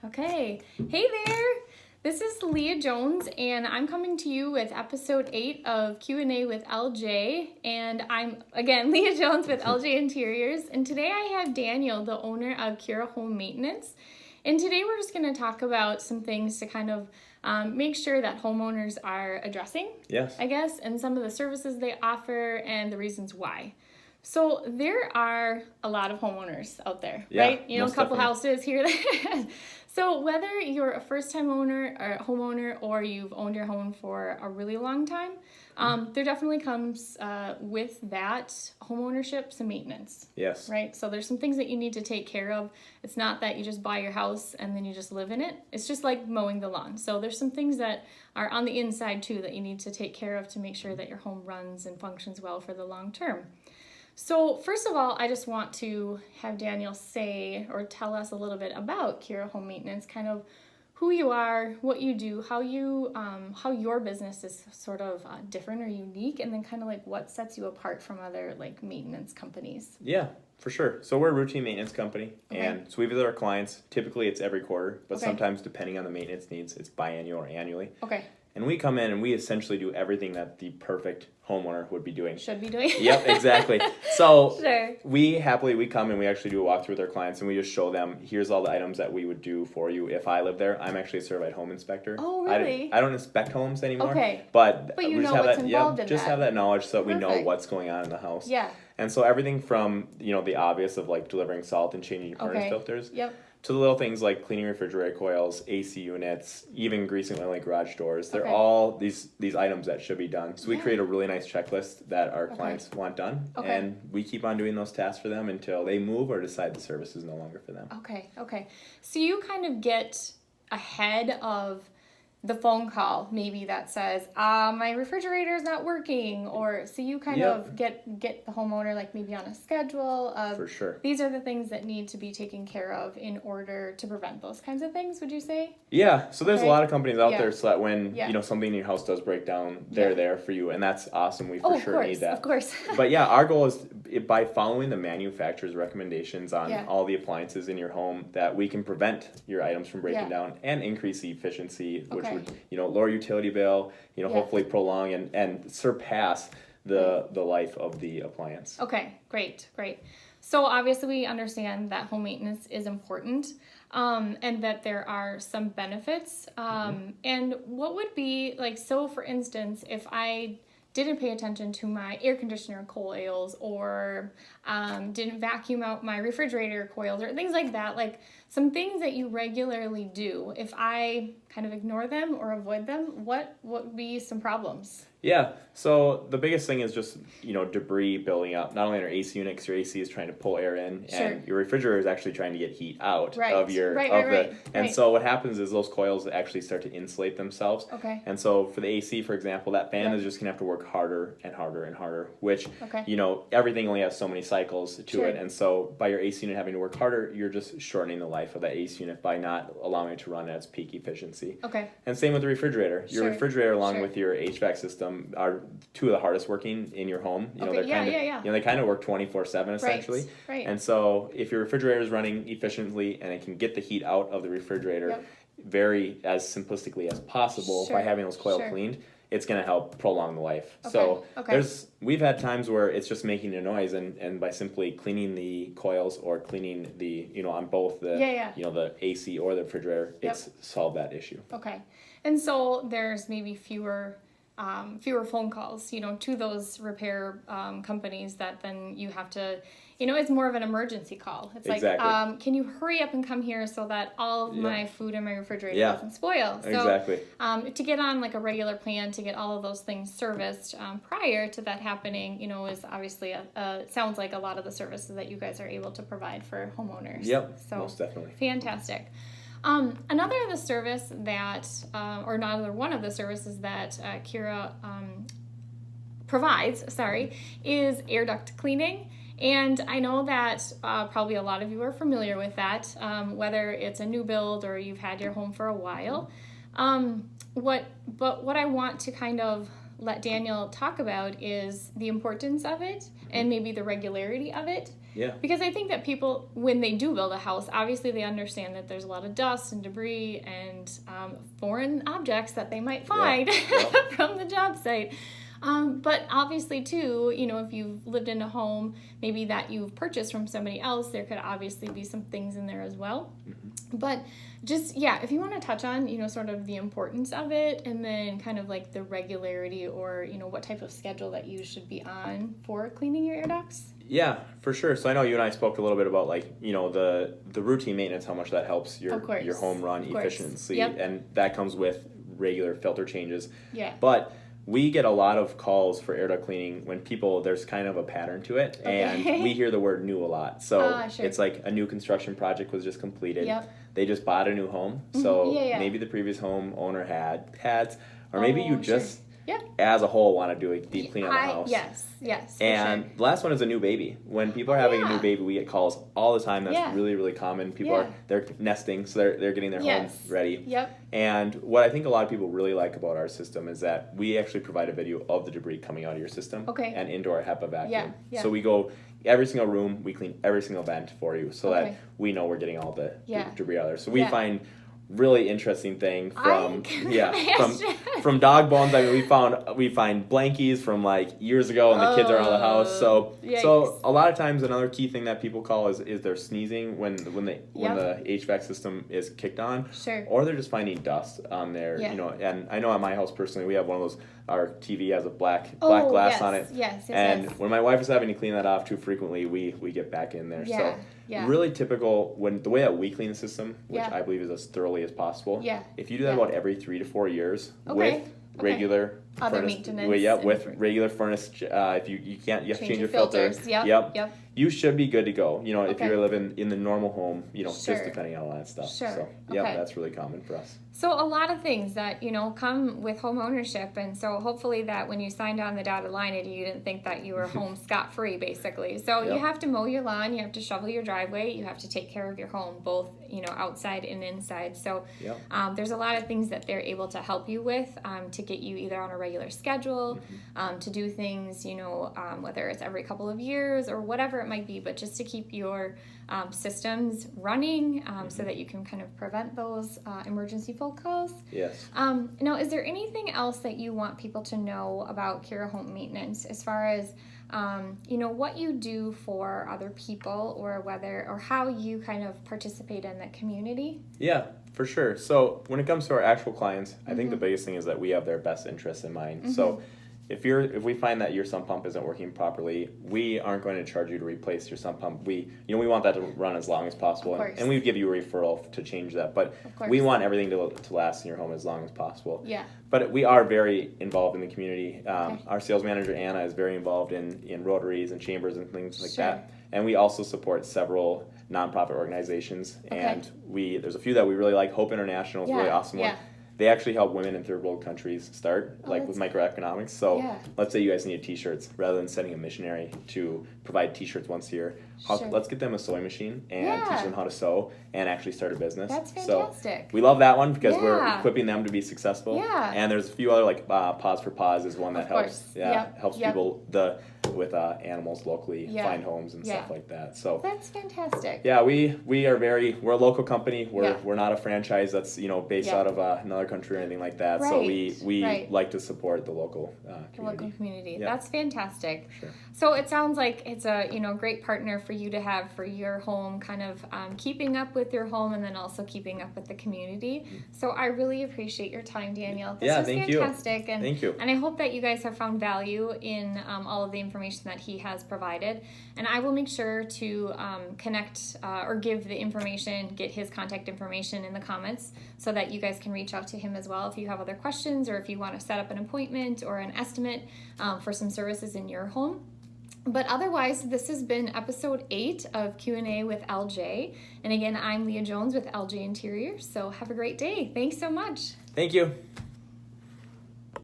Okay. Hey there. This is Leah Jones, and I'm coming to you with episode 8 of Q&A with LJ. And I'm, again, Leah Jones with LJ Interiors. And today I have Daniel, the owner of Kura Home Maintenance. And today we're just going to talk about some things to kind of make sure that homeowners are addressing, Yes. I guess, and some of the services they offer and the reasons why. So there are a lot of homeowners out there, Yeah, right? You know, a most couple definitely. houses here. So whether you're a first-time owner or homeowner or you've owned your home for a really long time, there definitely comes with that homeownership some maintenance. Yes. Right? So there's some things that you need to take care of. It's not that you just buy your house and then you just live in it. It's just like mowing the lawn. So there's some things that are on the inside too that you need to take care of to make sure that your home runs and functions well for the long term. So first of all, I just want to have Daniel say or tell us a little bit about Kura Home Maintenance, kind of who you are, what you do, how your business is sort of different or unique, and then kind of like what sets you apart from other like maintenance companies. Yeah, for sure. So we're a routine maintenance company, Okay. and so we visit our clients. Typically, it's every quarter, but Okay. sometimes, depending on the maintenance needs, it's biannual or annually. Okay. And we come in and we essentially do everything that the perfect homeowner would be doing. Should be doing. Yep, exactly. So Sure. we come and we actually do a walkthrough with our clients, and we just show them, here's all the items that we would do for you if I live there. I'm actually a certified home inspector. Oh, really? I don't inspect homes anymore. Okay. But you we know just have what's that, involved in just that. have that knowledge so that we know Perfect. what's going on in the house. Yeah. And so everything from, the obvious of like delivering salt and changing furnace Okay. filters, Yep. to the little things like cleaning refrigerator coils, AC units, even greasing oil like garage doors. They're Okay. all these items that should be done. So we Yeah. create a really nice checklist that our Okay. clients want done. Okay. And we keep on doing those tasks for them until they move or decide the service is no longer for them. Okay. So you kind of get ahead of the phone call, maybe that says, my refrigerator is not working, or so you kind Yep. of get the homeowner like maybe on a schedule of For sure. these are the things that need to be taken care of in order to prevent those kinds of things, would you say? Yeah, so there's Okay. a lot of companies out Yeah. there so that when Yeah. something in your house does break down, they're Yeah. there for you, and that's awesome. We for Oh, sure need that. of course. But yeah, our goal is by following the manufacturer's recommendations on Yeah. all the appliances in your home that we can prevent your items from breaking Yeah. down and increase the efficiency, which Okay. would lower utility bill, Yeah. hopefully prolong and surpass the life of the appliance. Okay, great. So obviously we understand that home maintenance is important, and that there are some benefits. And what would be like, so for instance, if I didn't pay attention to my air conditioner coils or didn't vacuum out my refrigerator coils or things like that, like some things that you regularly do, if I kind of ignore them or avoid them, what would be some problems? Yeah, so the biggest thing is just, debris building up, not only in your AC unit, because your AC is trying to pull air in, Sure. and your refrigerator is actually trying to get heat out Right. of your, Right. and so what happens is those coils actually start to insulate themselves. Okay. And so for the AC, for example, that fan Yeah. is just going to have to work harder and harder and harder, which, Okay. everything only has so many cycles to Sure. it. And so by your AC unit having to work harder, you're just shortening the life of that AC unit by not allowing it to run at its peak efficiency. Okay. And same with the refrigerator. Your Sure. refrigerator, along Sure. with your HVAC system, are two of the hardest working in your home. Okay, They're yeah, kind of, yeah. they kind of work 24/7 essentially. Right. And so if your refrigerator is running efficiently and it can get the heat out of the refrigerator Yep. very as simplistically as possible Sure. by having those coils Sure. cleaned, it's going to help prolong the life. Okay, So okay. we've had times where it's just making a noise, and by simply cleaning the coils or cleaning the, on both the, Yeah. the AC or the refrigerator, Yep. it's solved that issue. Okay. And so there's maybe fewer phone calls, to those repair companies that then you have to, it's more of an emergency call. It's Exactly. like, can you hurry up and come here so that all of Yeah. my food in my refrigerator Yeah. doesn't spoil? So, Exactly. to get on like a regular plan to get all of those things serviced prior to that happening, is obviously sounds like a lot of the services that you guys are able to provide for homeowners. Yep, So most definitely. fantastic. Another of the service that, or another one of the services that Kura provides, is air duct cleaning. And I know that probably a lot of you are familiar with that, whether it's a new build or you've had your home for a while. But what I want to kind of let Daniel talk about is the importance of it and maybe the regularity of it. Yeah. Because I think that people, when they do build a house, obviously they understand that there's a lot of dust and debris and foreign objects that they might find from the job site. But obviously, too, you know, if you've lived in a home maybe that you've purchased from somebody else, there could obviously be some things in there as well. Mm-hmm. But just, if you want to touch on, you know, sort of the importance of it and then kind of like the regularity or, you know, what type of schedule that you should be on for cleaning your air ducts. Yeah, for sure. So I know you and I spoke a little bit about, like, you know, the routine maintenance, how much that helps your home run efficiency. And that comes with regular filter changes. Yeah. But we get a lot of calls for air duct cleaning when there's kind of a pattern to it, and we hear the word new a lot. So it's like a new construction project was just completed. Yep. They just bought a new home, so maybe the previous home owner had pads, or maybe you just as a whole want to do a deep clean on the house. Yes. And the last one is a new baby. When people are having a new baby, we get calls all the time. That's really, really common. People they're nesting, so they're getting their home ready. Yep. And what I think a lot of people really like about our system is that we actually provide a video of the debris coming out of your system and into our HEPA vacuum. So we go every single room, we clean every single vent for you so that we know we're getting all the debris out of there. So we find really interesting thing from dog bones. I mean, we find blankies from like years ago, and the kids are out of the house. So a lot of times another key thing that people call is they're sneezing when the HVAC system is kicked on, or they're just finding dust on there. You know, and I know at my house personally, we have one of those. Our TV has a black glass on it. And when my wife is having to clean that off too frequently, we get back in there. So really typical when the way that we clean the system, which I believe is as thoroughly as possible. If you do that about every 3 to 4 years with regular other furnace, maintenance. with regular furnace. If you can't, you have to change your filters. Yep. You should be good to go. You know, if you're living in the normal home, you know, just depending on all that stuff. So that's really common for us. So a lot of things that, you know, come with home ownership, and so hopefully that when you signed on the dotted line, you didn't think that you were home scot-free, basically. So you have to mow your lawn, you have to shovel your driveway, you have to take care of your home, both, you know, outside and inside. So there's a lot of things that they're able to help you with to get you either on a regular schedule, to do things, you know, whether it's every couple of years or whatever it might be, but just to keep your systems running so that you can kind of prevent those emergency phone calls. Yes. Now, is there anything else that you want people to know about Kura Home Maintenance as far as, you know, what you do for other people or how you kind of participate in the community? Yeah, for sure. So when it comes to our actual clients, I think the biggest thing is that we have their best interests in mind. So if we find that your sump pump isn't working properly, we aren't going to charge you to replace your sump pump. We want that to run as long as possible, and we give you a referral to change that. But we want everything to last in your home as long as possible. Yeah. But we are very involved in the community. Our sales manager Anna is very involved in Rotaries and chambers and things like that. And we also support several nonprofit organizations, and there's a few that we really like. Hope International is a really awesome one. They actually help women in third world countries start, with microeconomics. So let's say you guys need T-shirts. Rather than sending a missionary to provide T-shirts once a year, let's get them a sewing machine and teach them how to sew and actually start a business. That's fantastic. So we love that one because we're equipping them to be successful. Yeah. And there's a few other, like Paws for Paws is one that helps. Helps people with animals locally find homes and stuff like that. So that's fantastic. Yeah, we're a local company. We're not a franchise that's based out of another country or anything like that. Right. So we like to support the local community. The local community. Yeah. That's fantastic. Sure. So it sounds like it's a great partner for you to have for your home, kind of keeping up with your home and then also keeping up with the community. So I really appreciate your time, Daniel. This was fantastic. And thank you. And I hope that you guys have found value in all of the information that he has provided. And I will make sure to connect or give the information, get his contact information in the comments so that you guys can reach out to him as well if you have other questions or if you want to set up an appointment or an estimate for some services in your home. But otherwise, this has been episode 8 of Q&A with LJ. And again, I'm Leah Jones with LJ Interior. So have a great day. Thanks so much. Thank you.